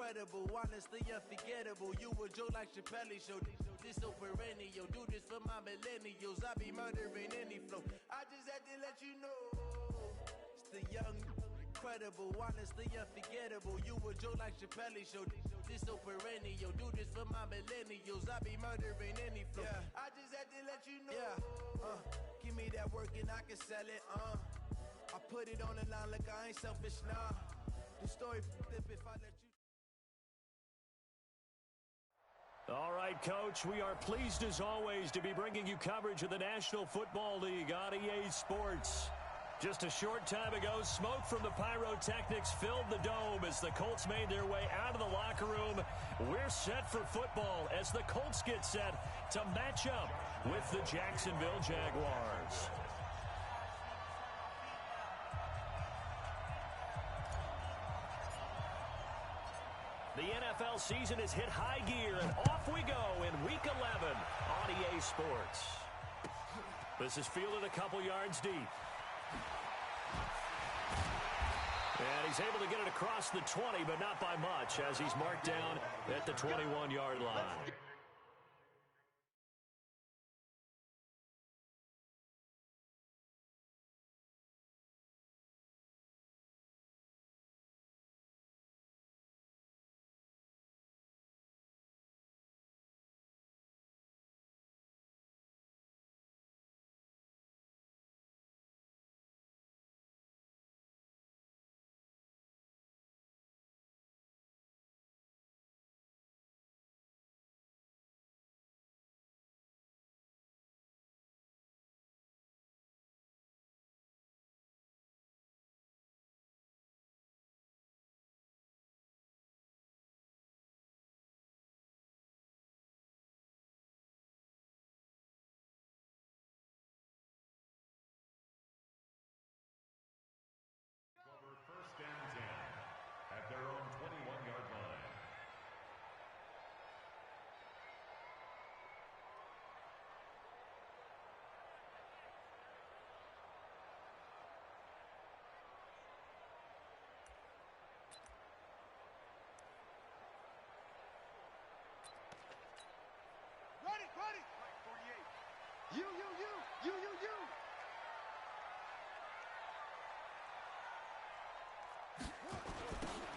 incredible, honestly unforgettable. You a joke like Chappelle Show. This so perennial. Do this for my millennials. I be murdering any flow. I just had to let you know. It's the young, incredible, honestly unforgettable. You a joke like Chappelle Show. This so perennial. Do this for my millennials. I be murdering any flow. Yeah. I just had to let you know. Yeah. Give me that work and I can sell it. I put it on the line like I ain't selfish, nah. The story flip if I let you. All right, Coach, we are pleased as always to be bringing you coverage of the National Football League on EA Sports. Just a short time ago, smoke from the pyrotechnics filled the dome as the Colts made their way out of the locker room. We're set for football as the Colts get set to match up with the Jacksonville Jaguars. The NFL season has hit high gear, and off we go in Week 11 on EA Sports. This is fielded a couple yards deep. And he's able to get it across the 20, but not by much, as he's marked down at the 21-yard line. First and 10 at their own 21-yard line. Ready. 48. You.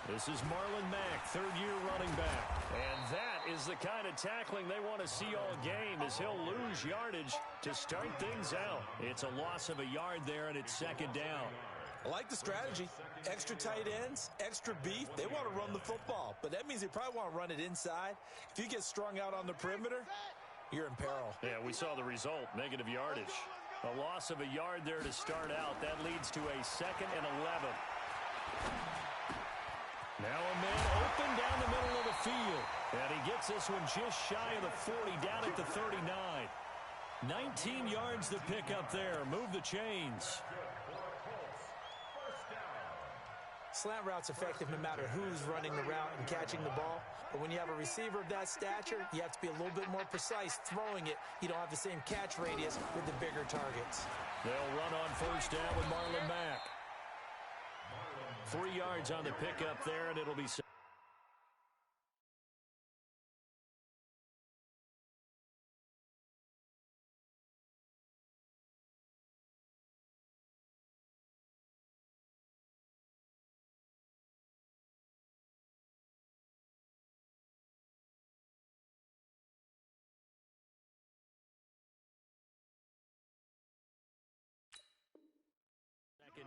This is Marlon Mack, third-year running back. And that is the kind of tackling they want to see all game, as he'll lose yardage to start things out. It's a loss of a yard there, and it's second down. I like the strategy. Extra tight ends, extra beef. They want to run the football, but that means they probably want to run it inside. If you get strung out on the perimeter, you're in peril. Yeah, we saw the result, negative yardage. A loss of a yard there to start out. That leads to a 2nd and 11. Now a man open down the middle of the field. And he gets this one just shy of the 40, down at the 39. 19 yards to pick up there. Move the chains. Slant route's effective no matter who's running the route and catching the ball. But when you have a receiver of that stature, you have to be a little bit more precise throwing it. You don't have the same catch radius with the bigger targets. They'll run on first down with Marlon Mack. 3 yards on the pickup there, and it'll be... Second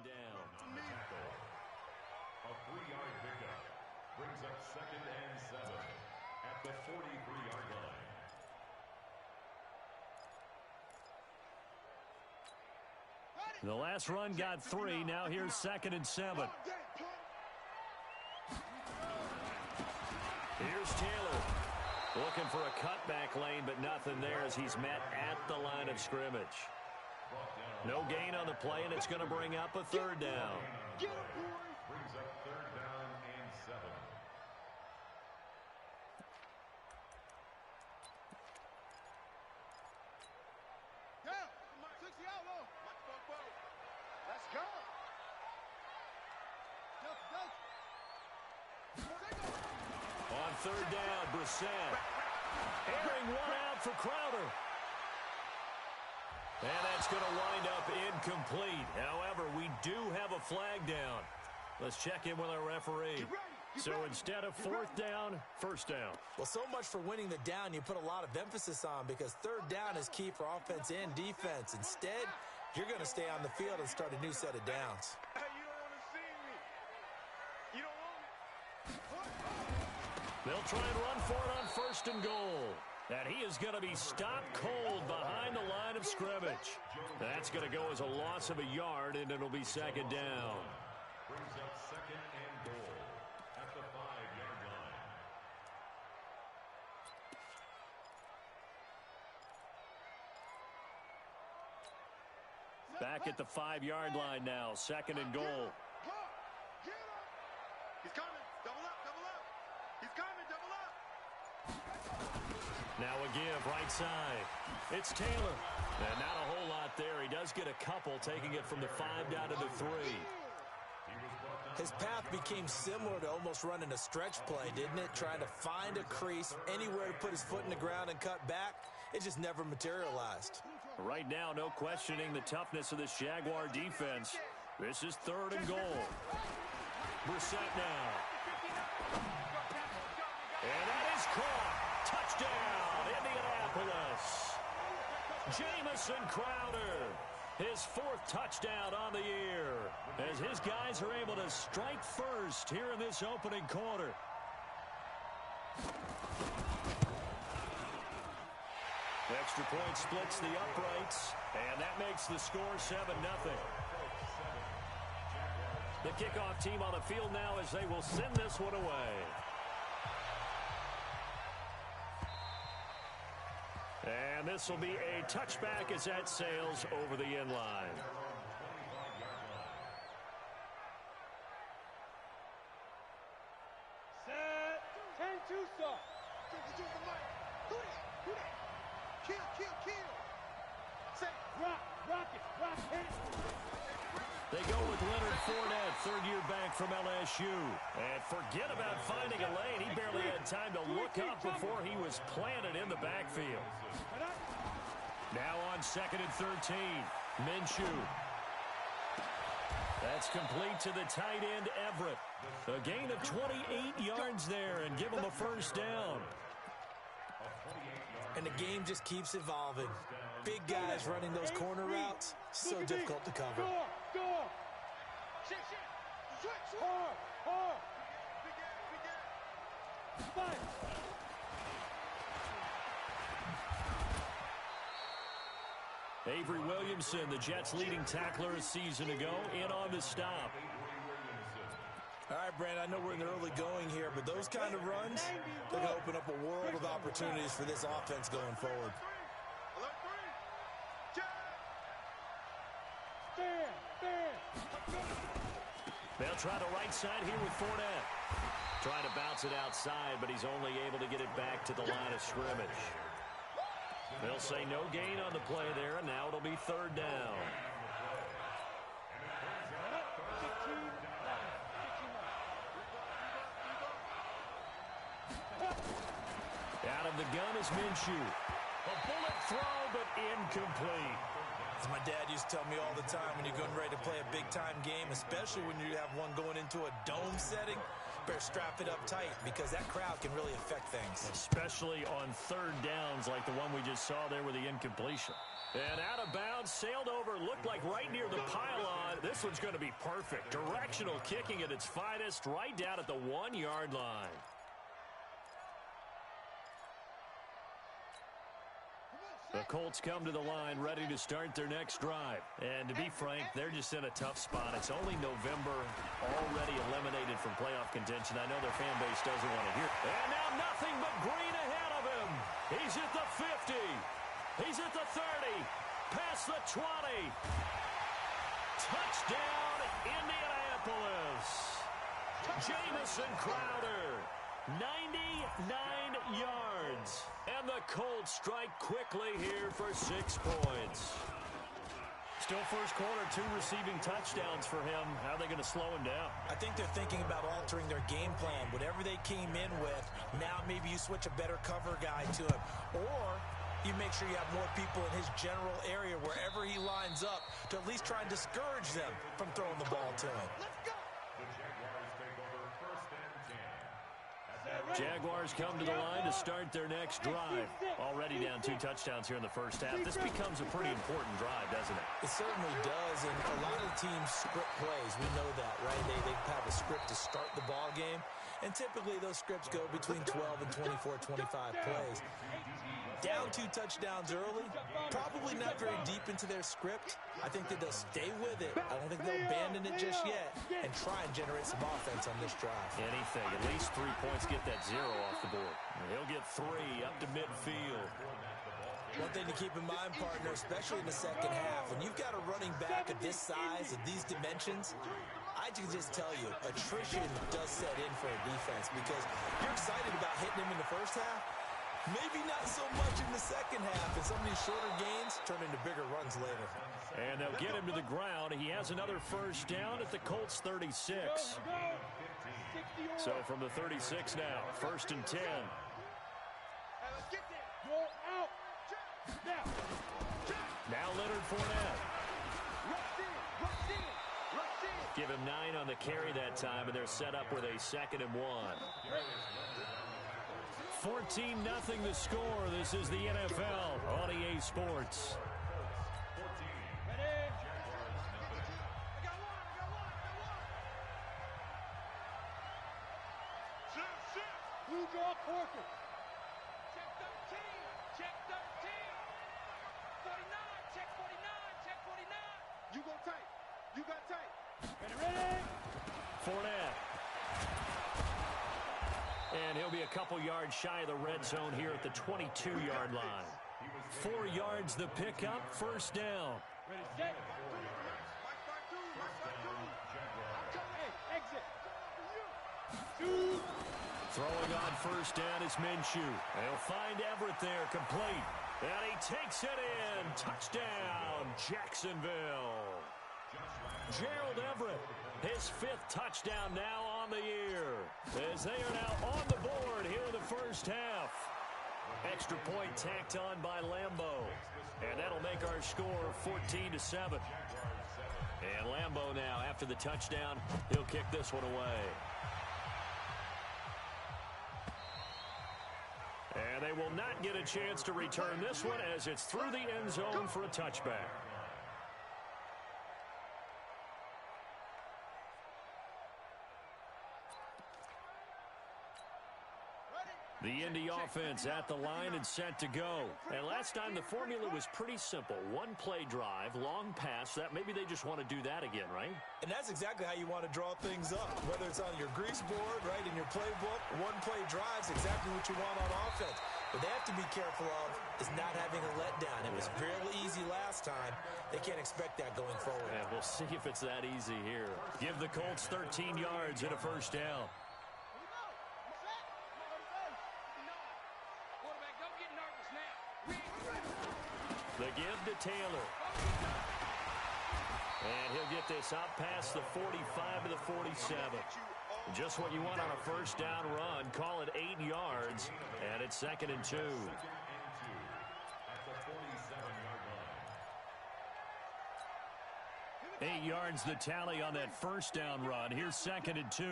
down. A 3-yard pickup brings up 2nd and 7 at the 43-yard line. The last run got 3. Now here's 2nd and 7. Here's Taylor. Looking for a cutback lane, but nothing there as he's met at the line of scrimmage. No gain on the play, and it's going to bring up a 3rd down. Brings up 3rd down and 7. Yeah, 60 out low. Let's go. Delta. third down. Brissett airing one out for Crowder. And that's going to wind up incomplete. However, we do have a flag down. Let's check in with our referee. So instead of fourth down, first down. Well, so much for winning the down you put a lot of emphasis on, because third down is key for offense and defense. Instead, you're going to stay on the field and start a new set of downs. Hey, you don't want to see me. You don't want me. They'll try and run for it on first and goal. And he is going to be stopped cold behind the line of scrimmage. That's going to go as a loss of a yard, and it'll be second down. Brings up second and goal at the 5-yard line. Back at the 5-yard line now, second and goal. He's coming. Double up, double up. He's coming, double up. Now a give, right side. It's Taylor. And not a whole lot there. He does get a couple, taking it from the 5 down to the 3. His path became similar to almost running a stretch play, didn't it? Trying to find a crease, anywhere to put his foot in the ground and cut back. It just never materialized. Right now, no questioning the toughness of this Jaguar defense. This is third and goal. Brissett now. And that is caught. Touchdown, Indianapolis. Jamison Crowder, his 4th touchdown on the year, as his guys are able to strike first here in this opening quarter. Extra point splits the uprights, and that makes the score 7-0. The kickoff team on the field now as they will send this one away. And this will be a touchback as that sails over the end line. Set. 10-2 stop. Who that? Kill. Set. Rock it. They go with Leonard Fournette, third-year back from LSU. And forget about finding a lane. He barely had time to look up before he was planted in the backfield. Now on second and 13, Minshew. That's complete to the tight end, Everett. A gain of 28 yards there and give him a first down. And the game just keeps evolving. Big guys running those corner routes, so difficult to cover. Go. Shit. Switch. Hard. Fight. Avery Williamson, the Jets' leading tackler a season ago, in on the stop. All right, Brand, I know we're in the early going here, but those kind of runs, they're going to open up a world of opportunities for this offense going forward. They'll try the right side here with Fournette. Trying to bounce it outside, but he's only able to get it back to the line of scrimmage. They'll say no gain on the play there, and now it'll be third down. Out of the gun is Minshew. A bullet throw, but incomplete. As my dad used to tell me all the time, when you're getting ready to play a big-time game, especially when you have one going into a dome setting, better strap it up tight because that crowd can really affect things. Especially on third downs like the one we just saw there with the incompletion. And out of bounds, sailed over, looked like right near the pylon. This one's going to be perfect. Directional kicking at its finest, right down at the 1-yard line. The Colts come to the line ready to start their next drive. And to be frank, they're just in a tough spot. It's only November, already eliminated from playoff contention. I know their fan base doesn't want to hear it. And now nothing but green ahead of him. He's at the 50. He's at the 30. Past the 20. Touchdown, Indianapolis. Jamison Crowder. 99 yards. And the Colts strike quickly here for 6 points. Still first quarter, 2 receiving touchdowns for him. How are they going to slow him down? I think they're thinking about altering their game plan. Whatever they came in with, now maybe you switch a better cover guy to him. Or you make sure you have more people in his general area wherever he lines up to at least try and discourage them from throwing the ball to him. Jaguars come to the line to start their next drive. Already down 2 touchdowns here in the first half. This becomes a pretty important drive, doesn't it? It certainly does, and a lot of teams script plays. We know that, right? They have a script to start the ball game, and typically those scripts go between 12 and 24, 25 plays. Down 2 touchdowns early, probably not very deep into their script. I think that they'll stay with it. I don't think they'll abandon it just yet and try and generate some offense on this drive. Anything. At least 3 points, get that 0 off the board. He'll get 3 up to midfield. One thing to keep in mind, partner, especially in the second half, when you've got a running back of this size, of these dimensions, I can just tell you, attrition does set in for a defense because you're excited about hitting him in the first half. Maybe not so much in the second half, and some of these shorter gains turn into bigger runs later. And they'll get him to the ground. He has another first down at the Colts 36. So from the 36 now, 1st and 10. Now Leonard Fournette. Give him 9 on the carry that time, and they're set up with a 2nd and 1. 14-0 the score. This is the NFL on EA Sports. Blue draw Corker. Check 13. Check 13. 49. Check 49. Check 49. You go tight. You got tight. Ready. Fournette. And he'll be a couple yards shy of the red zone here at the 22-yard line. 4 yards the pickup, 1st down. Ready, set. Hey, exit. Throwing on 1st down is Minshew. They'll find Everett there, complete. And he takes it in. Touchdown, Jacksonville. Gerald Everett, his 5th touchdown now on the year, as they are now on the board here in the first half. Extra point tacked on by Lambeau, and that'll make our score 14-7. And Lambeau now, after the touchdown, he'll kick this one away. And they will not get a chance to return this one as it's through the end zone for a touchback. The Indy offense at the line and set to go. And last time the formula was pretty simple. 1-play drive, long pass. That maybe they just want to do that again, right? And that's exactly how you want to draw things up. Whether it's on your grease board, right, in your playbook, 1-play drive's exactly what you want on offense. What they have to be careful of is not having a letdown. It was real easy last time. They can't expect that going forward. Yeah, we'll see if it's that easy here. Give the Colts 13 yards and a 1st down. The give to Taylor. And he'll get this up past the 45 to the 47. Just what you want on a 1st down run. Call it 8 yards. And it's 2nd and 2. 8 yards the tally on that 1st down run. Here's 2nd and 2.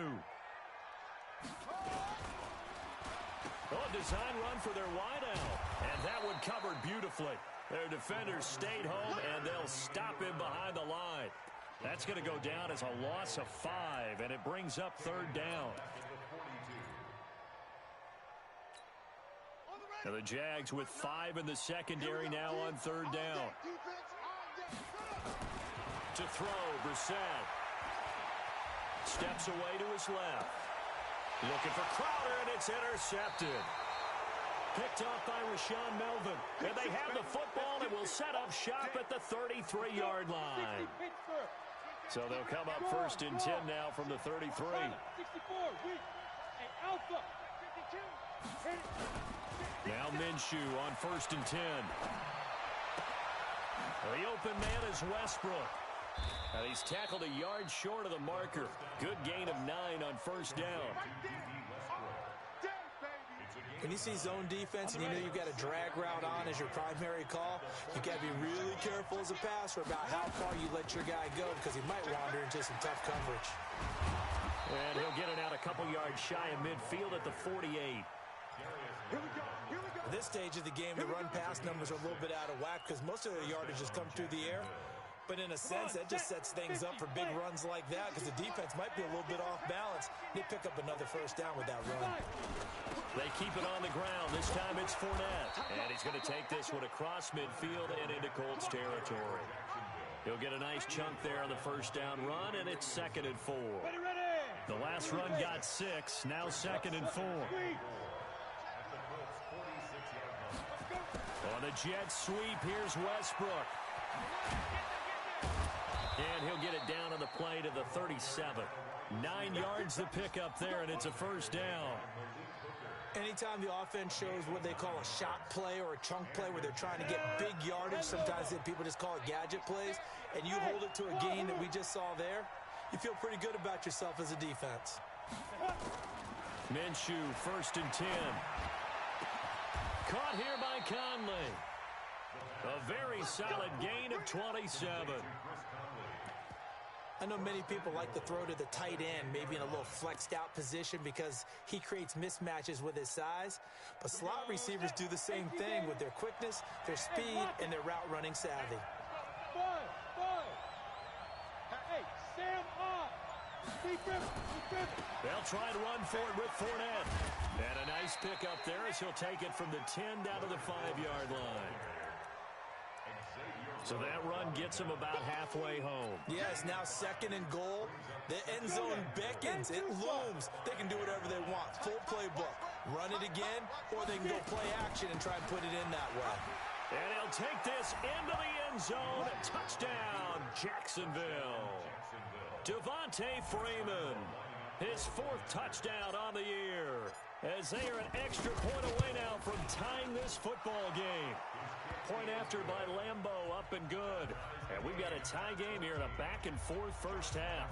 Oh, design run for their wideout. And that one covered beautifully. Their defenders stayed home, and they'll stop him behind the line. That's going to go down as a loss of 5, and it brings up 3rd down. Now the Jags with 5 in the secondary now on 3rd down. To throw, Brissett. Steps away to his left. Looking for Crowder, and it's intercepted. Picked off by Rashawn Melvin. And they have the football and will set up shop at the 33-yard line. So they'll come up 1st and 10 now from the 33. Now Minshew on 1st and 10. The open man is Westbrook. And he's tackled a yard short of the marker. Good gain of 9 on first down. When you see zone defense and you know you've got a drag route on as your primary call, you got to be really careful as a passer about how far you let your guy go because he might wander into some tough coverage. And he'll get it out a couple yards shy of midfield at the 48. Here we go. At this stage of the game, the run-pass numbers are a little bit out of whack because most of the yardage has come through the air. But in a sense, that just sets things up for big runs like that because the defense might be a little bit off balance. They pick up another first down with that run. They keep it on the ground. This time it's Fournette. And he's going to take this one across midfield and into Colts territory. He'll get a nice chunk there on the first down run, and it's 2nd and 4. The last run got 6, now 2nd and 4. On the jet sweep, here's Westbrook. And he'll get it down on the play to the 37. 9 yards to pick up there, and it's a first down. Anytime the offense shows what they call a shot play or a chunk play where they're trying to get big yardage, sometimes people just call it gadget plays, and you hold it to a gain that we just saw there, you feel pretty good about yourself as a defense. Minshew, 1st and 10. Caught here by Conley. A very solid gain of 27. I know many people like to throw to the tight end, maybe in a little flexed out position because he creates mismatches with his size. But slot receivers do the same thing with their quickness, their speed, and their route running savvy. Hey, Sam up. They'll try to run for it with Fournette. And a nice pick up there as he'll take it from the 10 down to the 5-yard line. So that run gets him about halfway home. Yes, now 2nd and goal. The end zone beckons. It looms. They can do whatever they want. Full playbook. Run it again, or they can go play action and try and put it in that way. And he'll take this into the end zone. Touchdown, Jacksonville. Devontae Freeman, his 4th touchdown on the year, as they are an extra point away now from tying this football game. Point after by Lambeau, up and good. And we've got a tie game here in a back-and-forth first half.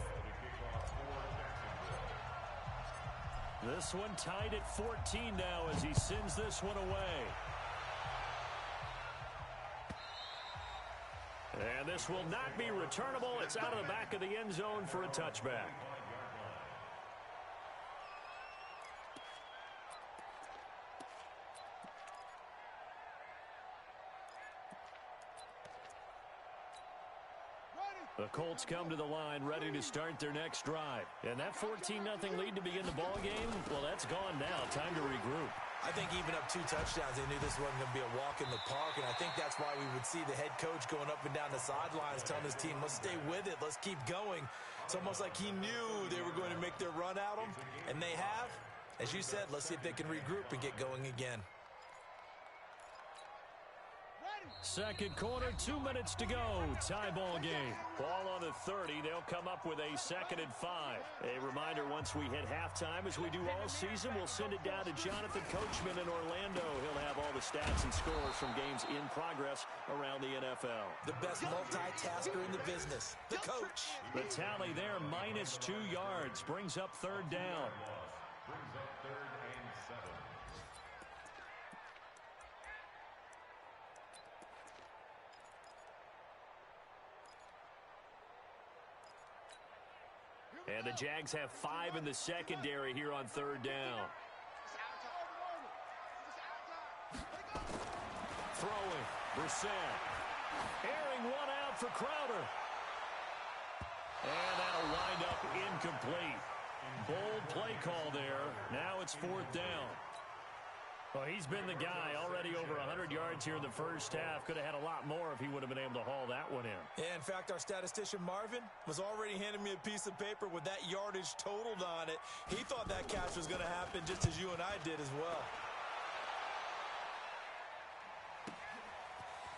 This one tied at 14 now as he sends this one away. And this will not be returnable. It's out of the back of the end zone for a touchback. The Colts come to the line ready to start their next drive. And that 14-0 lead to begin the ball game, well, that's gone now. Time to regroup. I think even up 2 touchdowns, they knew this wasn't going to be a walk in the park, and I think that's why we would see the head coach going up and down the sidelines telling his team, let's stay with it, let's keep going. It's almost like he knew they were going to make their run at him, and they have. As you said, let's see if they can regroup and get going again. Second quarter, 2 minutes to go. Tie ball game. Ball on the 30. They'll come up with a 2nd and 5. A reminder, once we hit halftime, as we do all season, we'll send it down to Jonathan Coachman in Orlando. He'll have all the stats and scores from games in progress around the NFL. The best multitasker in the business, the coach. The tally there, -2 yards, brings up 3rd down. Brings up 3rd and 7. And the Jags have 5 in the secondary here on 3rd down. Throwing, Brissett. Airing one out for Crowder. And that'll wind up incomplete. Bold play call there. Now it's 4th down. Well, he's been the guy, already over 100 yards here in the first half. Could have had a lot more if he would have been able to haul that one in. Yeah, in fact, our statistician Marvin was already handing me a piece of paper with that yardage totaled on it. He thought that catch was going to happen just as you and I did as well.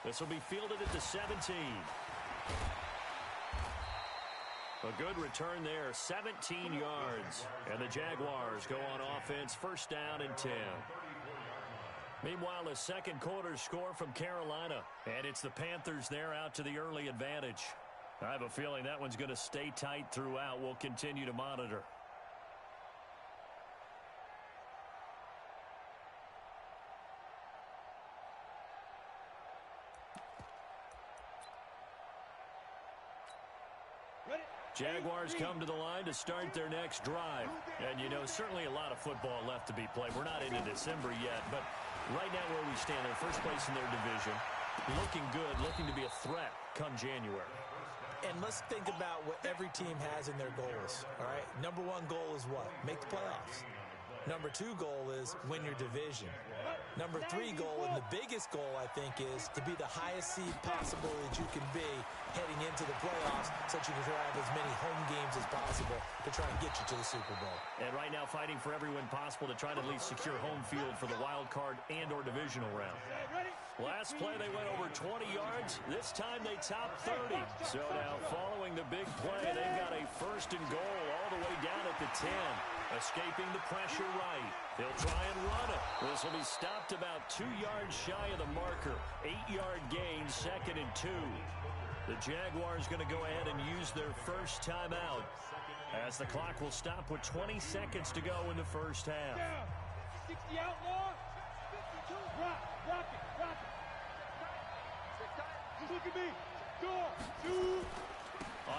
This will be fielded at the 17. A good return there, 17 yards. And the Jaguars go on offense, 1st down and 10. Meanwhile, a second quarter score from Carolina. And it's the Panthers there out to the early advantage. I have a feeling that one's going to stay tight throughout. We'll continue to monitor. Jaguars come to the line to start their next drive. And, you know, certainly a lot of football left to be played. We're not into December yet, but right now where we stand, they're first place in their division. Looking good, looking to be a threat come January. And let's think about what every team has in their goals, all right? Number one goal is what? Make the playoffs. Number two goal is win your division. Number three goal, and the biggest goal, I think, is to be the highest seed possible that you can be heading into the playoffs so that you can have as many home games as possible to try and get you to the Super Bowl. And right now fighting for every win possible to try to at least secure home field for the wild card and or divisional round. Last play, they went over 20 yards. This time they topped 30. So now following the big play, they've got a first and goal all the way down at the 10. Escaping the pressure right. They'll try and run it. This will be stopped about 2 yards shy of the marker. 8-yard gain, 2nd and 2. The Jaguars going to go ahead and use their first timeout as the clock will stop with 20 seconds to go in the first half. 60 outlaw. 52. Drop it. Look at me. Door. Shoot.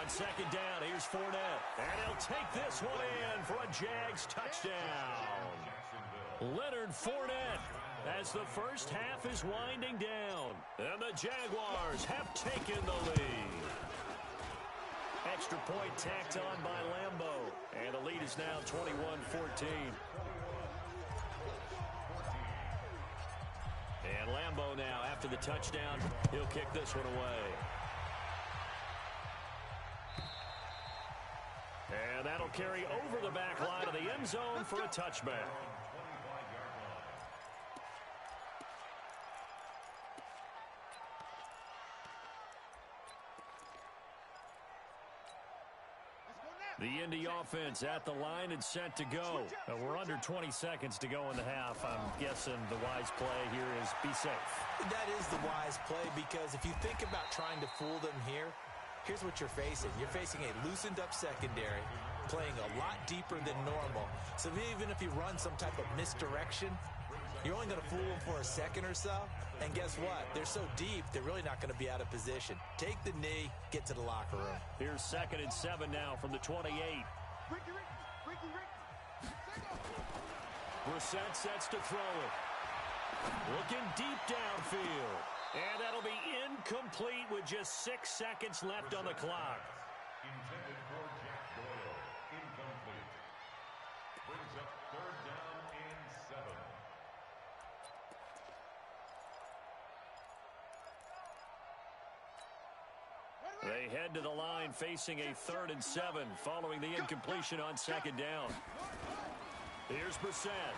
On second down, here's Fournette. And he'll take this one in for a Jags touchdown. Leonard Fournette as the first half is winding down. And the Jaguars have taken the lead. Extra point tacked on by Lambeau. And the lead is now 21-14. And Lambeau now, after the touchdown, he'll kick this one away. And that'll carry over the back line of the end zone for a touchback. The Indy offense at the line and set to go. We're under 20 seconds to go in the half. I'm guessing the wise play here is be safe. That is the wise play, because if you think about trying to fool them here, here's what you're facing. You're facing a loosened up secondary, playing a lot deeper than normal. So even if you run some type of misdirection, you're only going to fool them for a second or so. And guess what? They're so deep, they're really not going to be out of position. Take the knee, get to the locker room. Here's 2nd and 7 now from the 28. Brissett sets to throw it. Looking deep downfield. And that'll be incomplete with just 6 seconds left on the clock. Intended for Jack Doyle. Incomplete. Brings up 3rd down and 7. They head to the line facing a 3rd and 7 following the incompletion on 2nd down. Here's Brissett.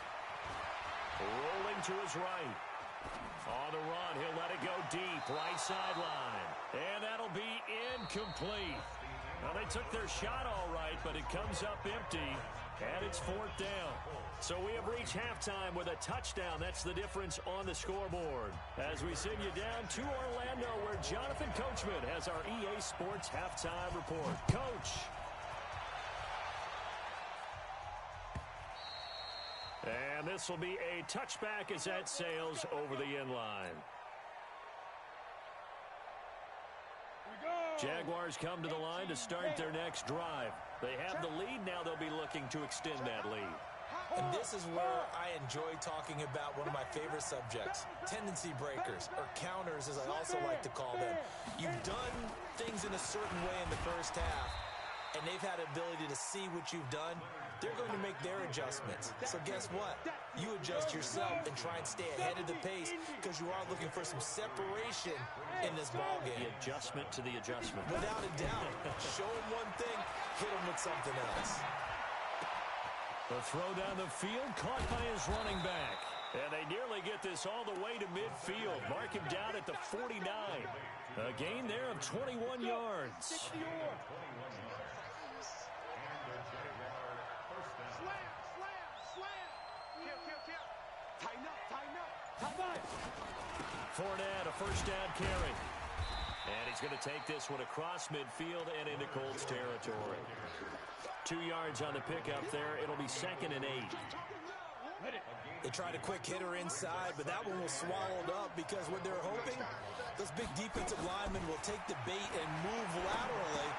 Rolling to his right. On the run, he'll let it go deep, right sideline. And that'll be incomplete. Well, they took their shot all right, but it comes up empty, and it's 4th down. So we have reached halftime with a touchdown. That's the difference on the scoreboard. As we send you down to Orlando, where Jonathan Coachman has our EA Sports halftime report. Coach. And this will be a touchback as that sails over the end line. Jaguars come to the line to start their next drive. They have the lead. Now they'll be looking to extend that lead. And this is where I enjoy talking about one of my favorite subjects, tendency breakers, or counters as I also like to call them. You've done things in a certain way in the first half, and they've had the ability to see what you've done. They're going to make their adjustments. So guess what? You adjust yourself and try and stay ahead of the pace, because you are looking for some separation in this ballgame. The adjustment to the adjustment. Without a doubt. Show them one thing, hit them with something else. The throw down the field, caught by his running back. And they nearly get this all the way to midfield. Mark him down at the 49. A gain there of 21 yards. Fournette, a first down carry. And he's going to take this one across midfield and into Colts territory. 2 yards on the pickup there. It'll be 2nd and 8. They tried a quick hitter inside, but that one was swallowed up because what they're hoping, those big defensive linemen will take the bait and move laterally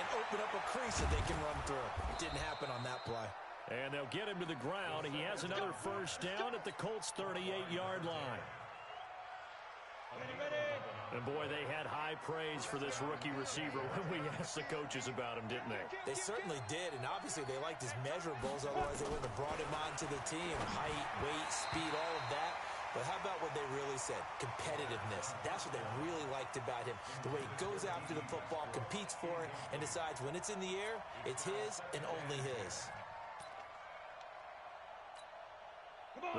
and open up a crease that they can run through. It didn't happen on that play. And they'll get him to the ground. He has another first down at the Colts' 38-yard line. And, boy, they had high praise for this rookie receiver when we asked the coaches about him, didn't they? They certainly did, and obviously they liked his measurables. Otherwise, they wouldn't have brought him onto the team. Height, weight, speed, all of that. But how about what they really said? Competitiveness. That's what they really liked about him. The way he goes after the football, competes for it, and decides when it's in the air, it's his and only his.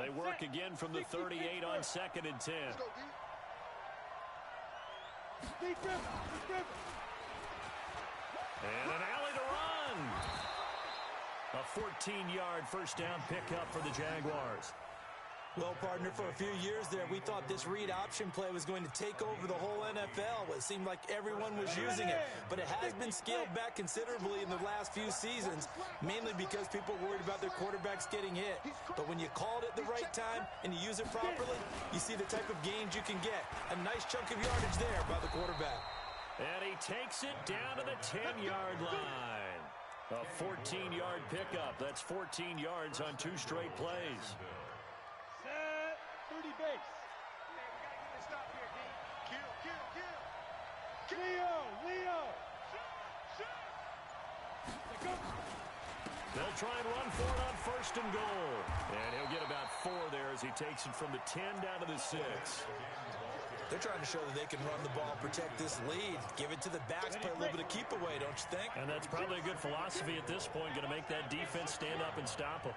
They work again from the 38 on 2nd and 10. And an alley to run. A 14-yard first down pickup for the Jaguars. Well, partner, for a few years there, we thought this read option play was going to take over the whole NFL. It seemed like everyone was using it, but it has been scaled back considerably in the last few seasons, mainly because people are worried about their quarterbacks getting hit. But when you call it at the right time and you use it properly, you see the type of gains you can get. A nice chunk of yardage there by the quarterback. And he takes it down to the 10-yard line. A 14-yard pickup. That's 14 yards on 2 straight plays. 30 base. Hey, we gotta get this stop here, D. Kill. Leo. They'll try and run for it on 1st and goal. And he'll get about 4 there as he takes it from the 10 down to the 6. They're trying to show that they can run the ball, protect this lead, give it to the backs, play a little bit of keep away, don't you think? And that's probably a good philosophy at this point, going to make that defense stand up and stop them.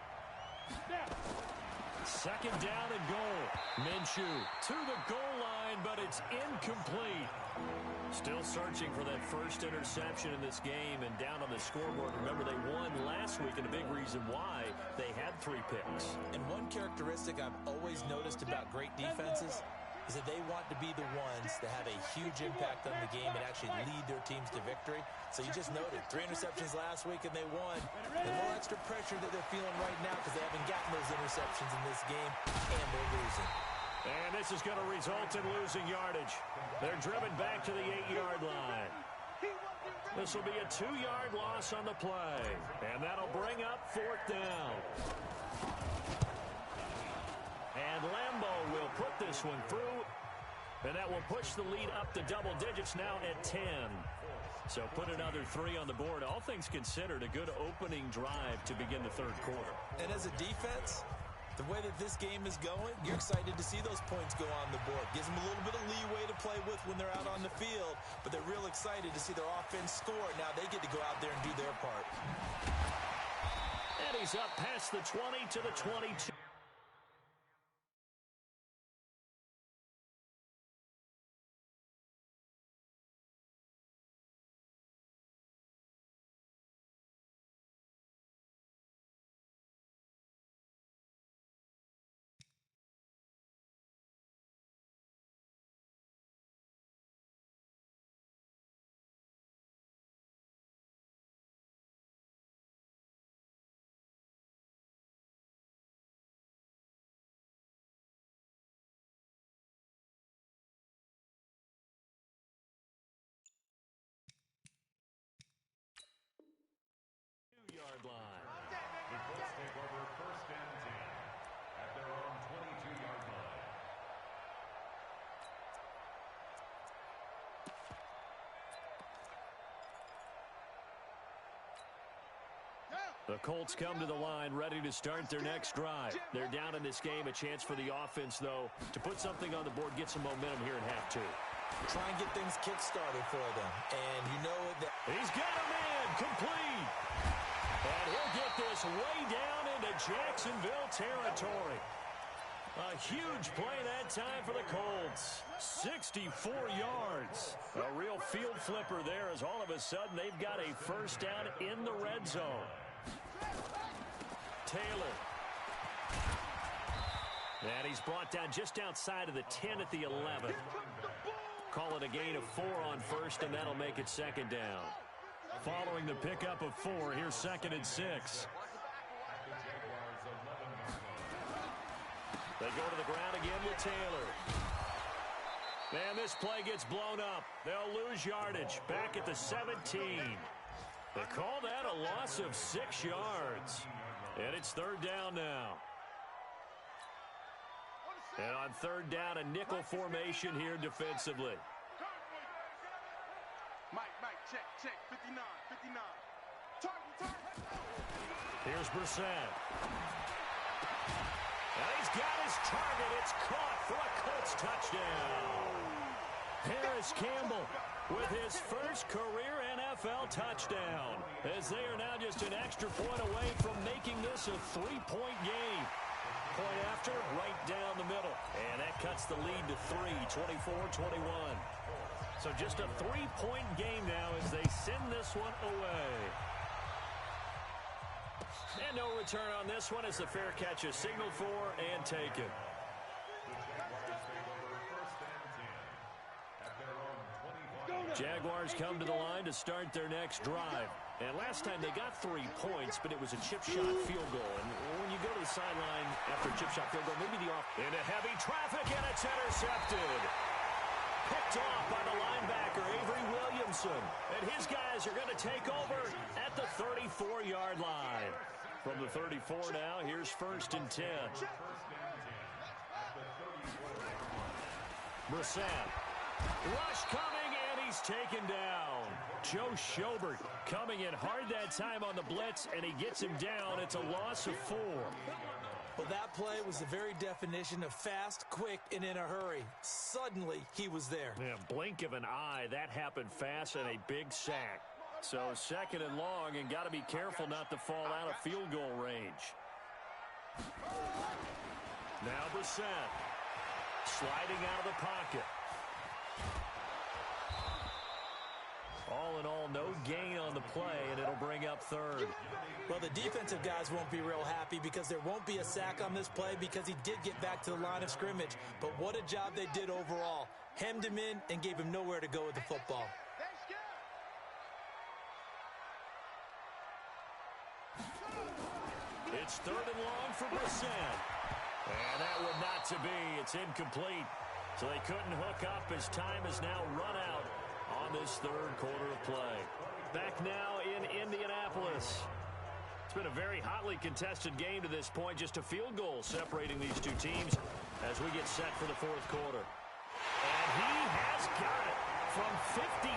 2nd down and goal. Minshew to the goal line, but it's incomplete. Still searching for that first interception in this game and down on the scoreboard. Remember, they won last week, and a big reason why they had 3 picks. And one characteristic I've always noticed about great defenses is that they want to be the ones that have a huge impact on the game and actually lead their teams to victory. So you just noted 3 interceptions last week and they won. A little extra pressure that they're feeling right now because they haven't gotten those interceptions in this game and they're losing. And this is going to result in losing yardage. They're driven back to the 8-yard line. This will be a 2-yard loss on the play. And that'll bring up 4th down. And Lambeau will put this one through. And that will push the lead up to double digits now at 10. So put another 3 on the board. All things considered, a good opening drive to begin the 3rd quarter. And as a defense, the way that this game is going, you're excited to see those points go on the board. Gives them a little bit of leeway to play with when they're out on the field, but they're real excited to see their offense score. Now they get to go out there and do their part. And he's up past the 20 to the 22. Line. The Colts take over 1st and 10 at their own 22-yard line. The Colts come to the line ready to start their next drive. They're down in this game. A chance for the offense, though, to put something on the board, get some momentum here in half 2. Try and get things kick-started for them. And you know that He's got him in. Complete. And he'll get this way down into Jacksonville territory. A huge play that time for the Colts. 64 yards. A real field flipper there as all of a sudden they've got a first down in the red zone. Taylor. And he's brought down just outside of the 10 at the 11. Call it a gain of 4 on first, and that'll make it second down. Following the pickup of 4, here's 2nd and 6. They go to the ground again with Taylor. Man, this play gets blown up. They'll lose yardage back at the 17. They call that a loss of 6 yards. And it's 3rd down now. And on 3rd down, a nickel formation here defensively. Mike, check, 59. Target. Here's Brissett. And he's got his target. It's caught for a Colts touchdown. Harris Campbell with his first career NFL touchdown, as they are now just an extra point away from making this a 3-point game. Point after, right down the middle. And that cuts the lead to 3, 24-21. So just a 3-point game now as they send this one away. And no return on this one as the fair catch is signaled for and taken. Jaguars come to the line to start their next drive. And last time they got 3 points, but it was a chip shot field goal. And when you go to the sideline after a chip shot field goal, maybe the off into heavy traffic, and it's intercepted. Picked off by the linebacker, Avery Williamson. And his guys are going to take over at the 34-yard line. From the 34 now, here's 1st and 10. Brissett. Rush coming, and he's taken down. Joe Schobert coming in hard that time on the blitz, and he gets him down. It's a loss of 4. Well, that play was the very definition of fast, quick, and in a hurry. Suddenly, he was there. Yeah, blink of an eye. That happened fast and a big sack. So 2nd and long, and got to be careful not to fall out of field goal range. Now Brissett sliding out of the pocket. All in all, no gain on the play, and it'll bring up 3rd. Well, the defensive guys won't be real happy because there won't be a sack on this play because he did get back to the line of scrimmage. But what a job they did overall. Hemmed him in and gave him nowhere to go with the football. It's 3rd and long for Brissett. And that would not to be. It's incomplete. So they couldn't hook up as time has now run out on this 3rd quarter of play. Back now in Indianapolis. It's been a very hotly contested game to this point. Just a field goal separating these two teams as we get set for the 4th quarter. And he has got it from 55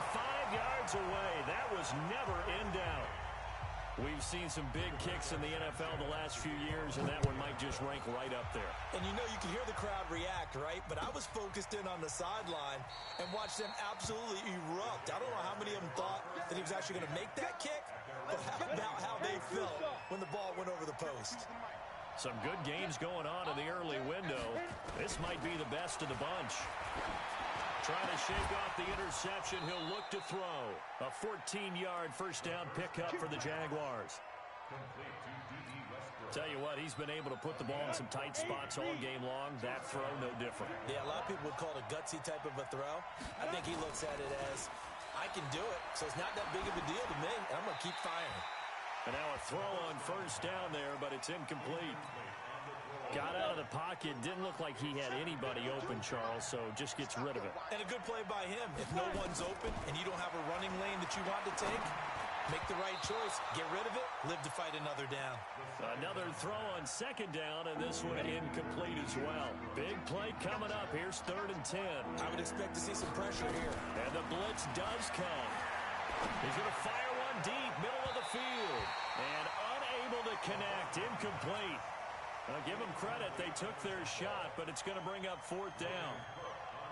yards away. That was never in doubt. We've seen some big kicks in the NFL the last few years, and that one might just rank right up there. And you know, you can hear the crowd react, right? But I was focused in on the sideline and watched them absolutely erupt. I don't know how many of them thought that he was actually going to make that kick, but how about how they felt when the ball went over the post? Some good games going on in the early window. This might be the best of the bunch. Trying to shake off the interception. He'll look to throw. A 14-yard first down pickup for the Jaguars. Tell you what, he's been able to put the ball in some tight spots all game long. That throw, no different. Yeah, a lot of people would call it a gutsy type of a throw. I think he looks at it as, I can do it, so it's not that big of a deal to me, and I'm going to keep firing. And now a throw on first down there, but it's incomplete. Got out of the pocket. Didn't look like he had anybody open, Charles, so just gets rid of it. And a good play by him. If no one's open and you don't have a running lane that you want to take, make the right choice. Get rid of it. Live to fight another down. Another throw on 2nd down, and this one incomplete as well. Big play coming up. Here's 3rd and 10. I would expect to see some pressure here. And the blitz does come. He's going to fire one deep, middle of the field. And unable to connect. Incomplete. Give them credit. They took their shot, but it's going to bring up 4th down.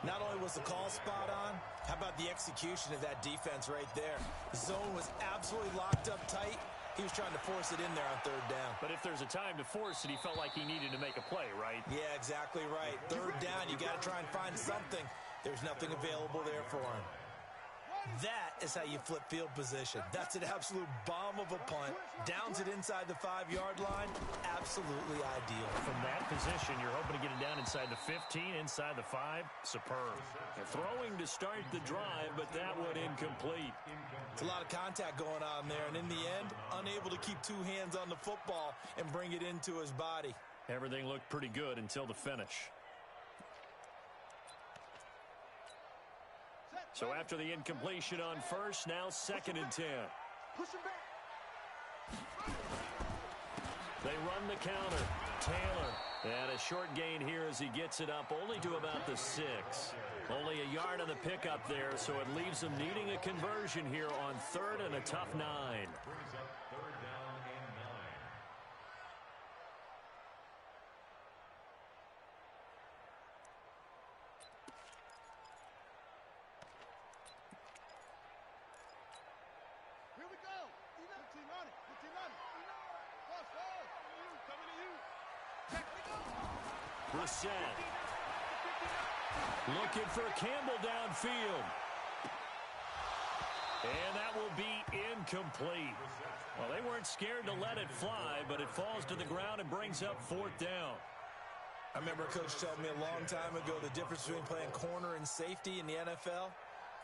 Not only was the call spot on, how about the execution of that defense right there? The zone was absolutely locked up tight. He was trying to force it in there on 3rd down. But if there's a time to force it, he felt like he needed to make a play, right? Yeah, exactly right. 3rd down, you got to try and find something. There's nothing available there for him. That is how you flip field position. That's an absolute bomb of a punt. Downs it inside the 5-yard line. Absolutely ideal. From that position, you're hoping to get it down inside the 15, inside the 5. Superb. Throwing to start the drive, but that one incomplete. It's a lot of contact going on there, and in the end, unable to keep 2 hands on the football and bring it into his body. Everything looked pretty good until the finish. So after the incompletion on first, now 2nd and 10. Push him back. They run the counter. Taylor. And a short gain here as he gets it up only to about the 6. Only a yard on the pickup there, so it leaves them needing a conversion here on 3rd and a tough 9. Brings up 3rd down and 9. Here we go. 15 on it. 15 on it. Cross, cross. Coming to you. Check me go. Brissett. Looking for Campbell downfield. And that will be incomplete. Well, they weren't scared to let it fly, but it falls to the ground and brings up 4th down. I remember a coach told me a long time ago the difference between playing corner and safety in the NFL.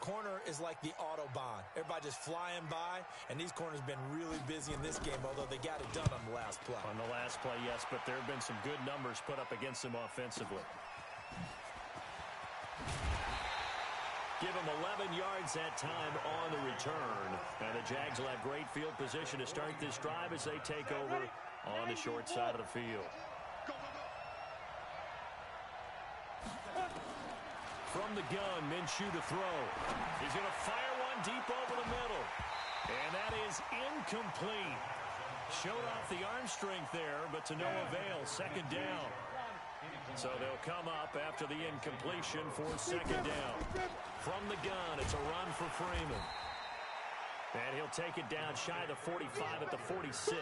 Corner is like the Autobahn. Everybody just flying by, and these corners have been really busy in this game, although they got it done on the last play. On the last play, yes, but there have been some good numbers put up against them offensively. Give them 11 yards that time on the return. And the Jags will have great field position to start this drive as they take over on the short side of the field. From the gun, Minshew to throw. He's going to fire one deep over the middle. And that is incomplete. Showed off the arm strength there, but to no avail. 2nd down. So they'll come up after the incompletion for 2nd down. From the gun, it's a run for Freeman. And he'll take it down shy of the 45 at the 46.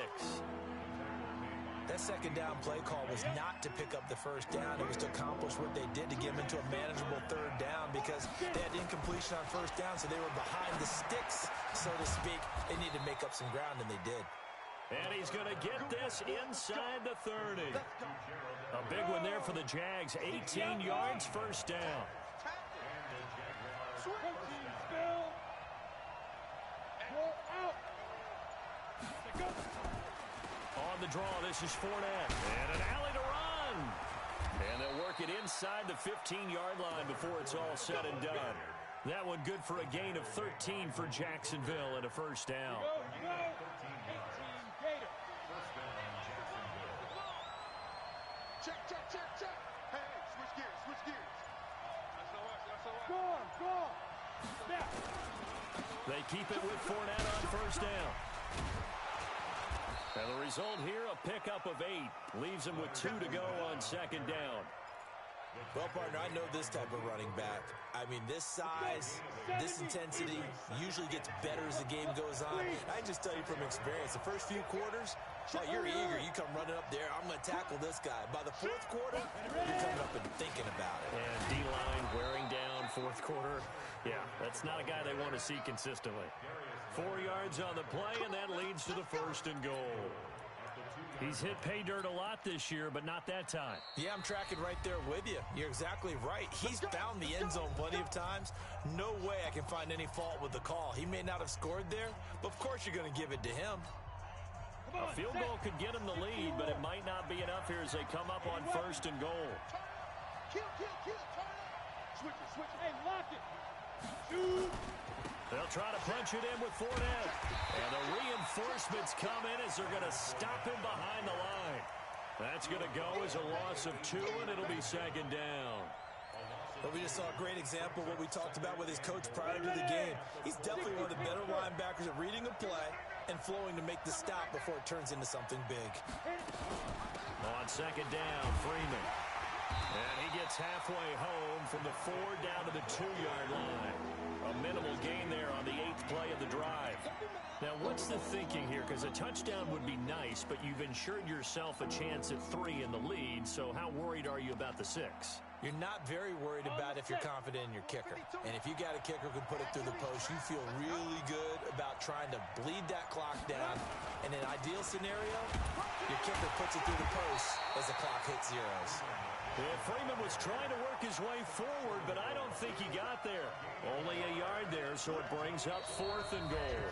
That 2nd down play call was not to pick up the 1st down. It was to accomplish what they did to get them into a manageable 3rd down because they had incompletion on 1st down, so they were behind the sticks, so to speak. They needed to make up some ground, and they did. And he's going to get this inside the 30. A big one there for the Jags. 18 yards, 1st down. On the draw, this is Fournette. And an alley to run. And they'll work it inside the 15-yard line before it's all said and done. That one good for a gain of 13 for Jacksonville and a 1st down. Check, check, check, check. Hey, switch gears, switch gears. That's all right, that's all right. Go. They keep it with Fournette on 1st down. And the result here, a pickup of 8. Leaves them with 2 to go on 2nd down. Well, partner, I know this type of running back. I mean, this size, this intensity usually gets better as the game goes on. I just tell you from experience, the first few quarters, you're eager. You come running up there, I'm going to tackle this guy. By the 4th quarter, you're coming up and thinking about it. And D-line wearing down 4th quarter. Yeah, that's not a guy they want to see consistently. 4 yards on the play, and that leads to the 1st and goal. He's hit pay dirt a lot this year, but not that time. Yeah, I'm tracking right there with you. You're exactly right. He's found the end zone plenty of times. No way I can find any fault with the call. He may not have scored there, but of course you're going to give it to him. A field goal could get him the lead, but it might not be enough here as they come up on 1st and goal. Kill, kill, kill, turn it. Switch it, switch it. Hey, lock it. Shoot. They'll try to punch it in with Fournette. And the reinforcements come in as they're going to stop him behind the line. That's going to go as a loss of 2, and it'll be 2nd down. Well, we just saw a great example of what we talked about with his coach prior to the game. He's definitely one of the better linebackers at reading a play and flowing to make the stop before it turns into something big. On 2nd down, Freeman. And he gets halfway home from the 4 down to the 2-yard line. A minimal gain there on the 8th play of the drive. Now, what's the thinking here? because a touchdown would be nice, but you've ensured yourself a chance at 3 in the lead, so how worried are you about the 6? You're not very worried about if you're confident in your kicker. And if you got a kicker who can put it through the post, you feel really good about trying to bleed that clock down. In an ideal scenario, your kicker puts it through the post as the clock hits zeros. Yeah, Freeman was trying to work his way forward, but I don't think he got there. Only a yard there, so it brings up 4th and goal.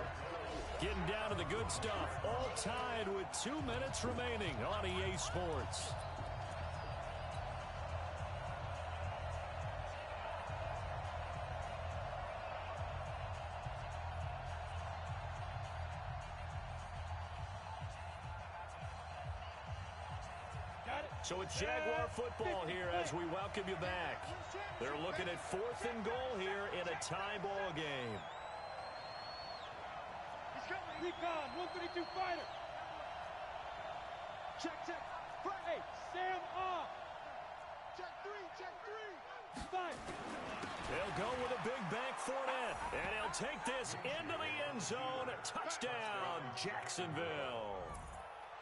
Getting down to the good stuff, all tied with 2 minutes remaining on EA Sports. So it's Jaguar football here as we welcome you back. They're looking at 4th and goal here in a tie ball game. He's coming. Recon, 132 fighter. Check. Hey, Sam off. Check 3. Fight. They'll go with a big bank Fournette, and he'll take this into the end zone. Touchdown, Jacksonville.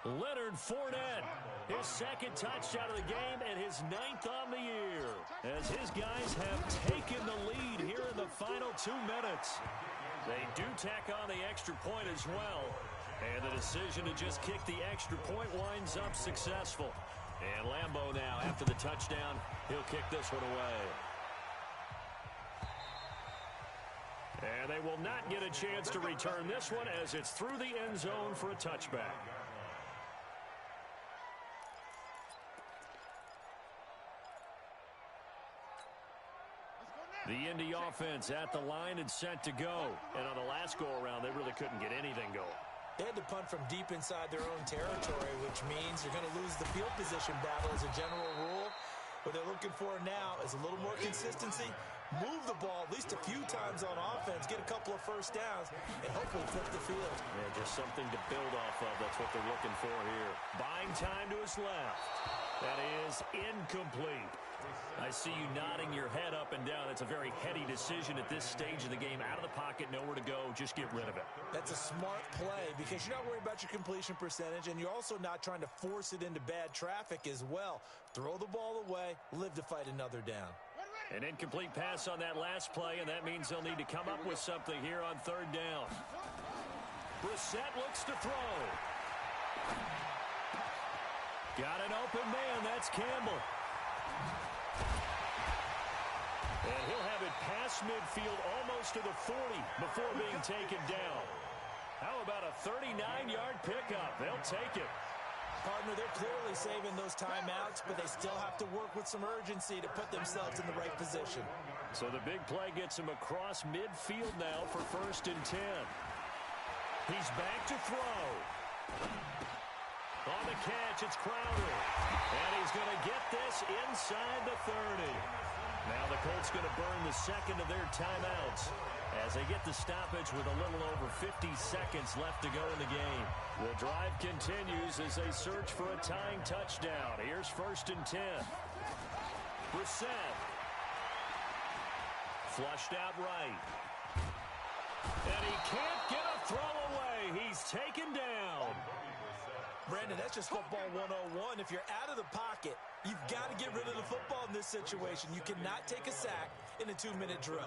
Leonard Fournette, his 2nd touchdown of the game and his 9th on the year, as his guys have taken the lead here in the final 2 minutes. They do tack on the extra point as well, and the decision to just kick the extra point winds up successful. And Lambeau now, after the touchdown, he'll kick this one away. And they will not get a chance to return this one as it's through the end zone for a touchback. The Indy offense at the line and set to go. And on the last go-around, they really couldn't get anything going. They had to punt from deep inside their own territory, which means you're going to lose the field position battle as a general rule. What they're looking for now is a little more consistency, move the ball at least a few times on offense, get a couple of first downs, and hopefully flip the field. Yeah, just something to build off of. That's what they're looking for here. Buying time to his left. That is incomplete. I see you nodding your head up and down. That's a very heady decision at this stage of the game. Out of the pocket, nowhere to go. Just get rid of it. That's a smart play because you're not worried about your completion percentage, and you're also not trying to force it into bad traffic as well. Throw the ball away, live to fight another down. An incomplete pass on that last play, and that means they'll need to come up with something here on 3rd down. Brissett looks to throw. Got an open man. That's Campbell. And he'll have it past midfield almost to the 40 before being taken down. How about a 39-yard pickup? They'll take it. Partner, they're clearly saving those timeouts, but they still have to work with some urgency to put themselves in the right position. So the big play gets him across midfield now for 1st and 10. He's back to throw. On the catch, it's Crowder. And he's going to get this inside the 30. Now the Colts going to burn the 2nd of their timeouts as they get the stoppage with a little over 50 seconds left to go in the game. The drive continues as they search for a tying touchdown. Here's 1st and 10. Brissett. Flushed out right. And he can't get a throw away. He's taken down. Brandon, that's just football 101. If you're out of the pocket, you've got to get rid of the football in this situation. You cannot take a sack in a 2-minute drill.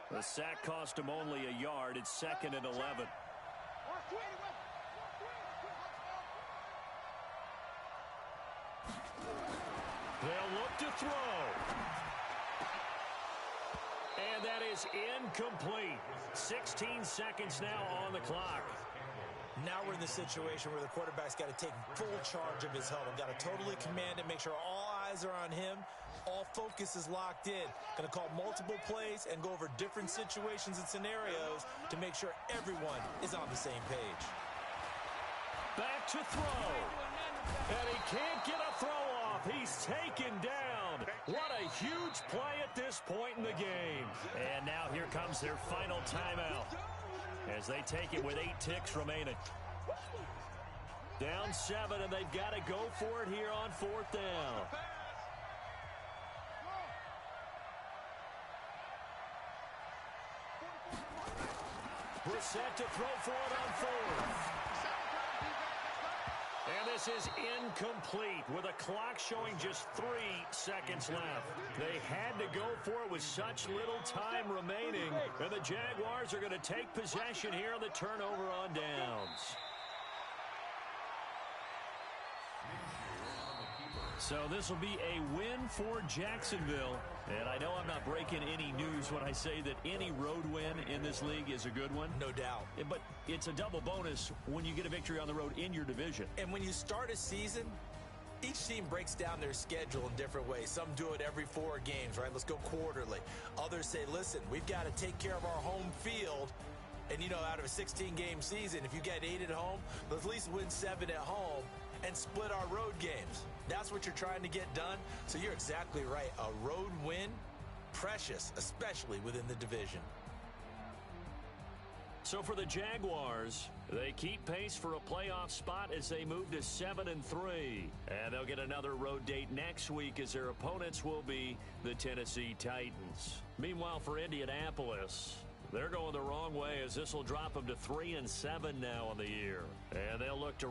The sack cost him only a yard. It's 2nd and 11. They'll look to throw. And that is incomplete. 16 seconds now on the clock. Now we're in the situation where the quarterback's got to take full charge of his huddle. Got to totally command it, make sure all eyes are on him. All focus is locked in. Going to call multiple plays and go over different situations and scenarios to make sure everyone is on the same page. Back to throw. And he can't get a throw off. He's taken down. What a huge play at this point in the game. And now here comes their final timeout as they take it with 8 ticks remaining. Down 7, and they've got to go for it here on 4th down. Brissett to throw for it on fourth. And this is incomplete with a clock showing just 3 seconds left. They had to go for it with such little time remaining. And the Jaguars are going to take possession here on the turnover on downs. So this will be a win for Jacksonville. And I know I'm not breaking any news when I say that any road win in this league is a good one. No doubt. But it's a double bonus when you get a victory on the road in your division. And when you start a season, each team breaks down their schedule in different ways. Some do it every 4 games, right? Let's go quarterly. Others say, listen, we've got to take care of our home field. And, you know, out of a 16-game season, if you get 8 at home, let's at least win 7 at home and split our road games. That's what you're trying to get done. So you're exactly right. A road win, precious, especially within the division. So for the Jaguars, they keep pace for a playoff spot as they move to 7-3. And they'll get another road date next week as their opponents will be the Tennessee Titans. Meanwhile, for Indianapolis, they're going the wrong way as this will drop them to 3-7 now on the year. And they'll look to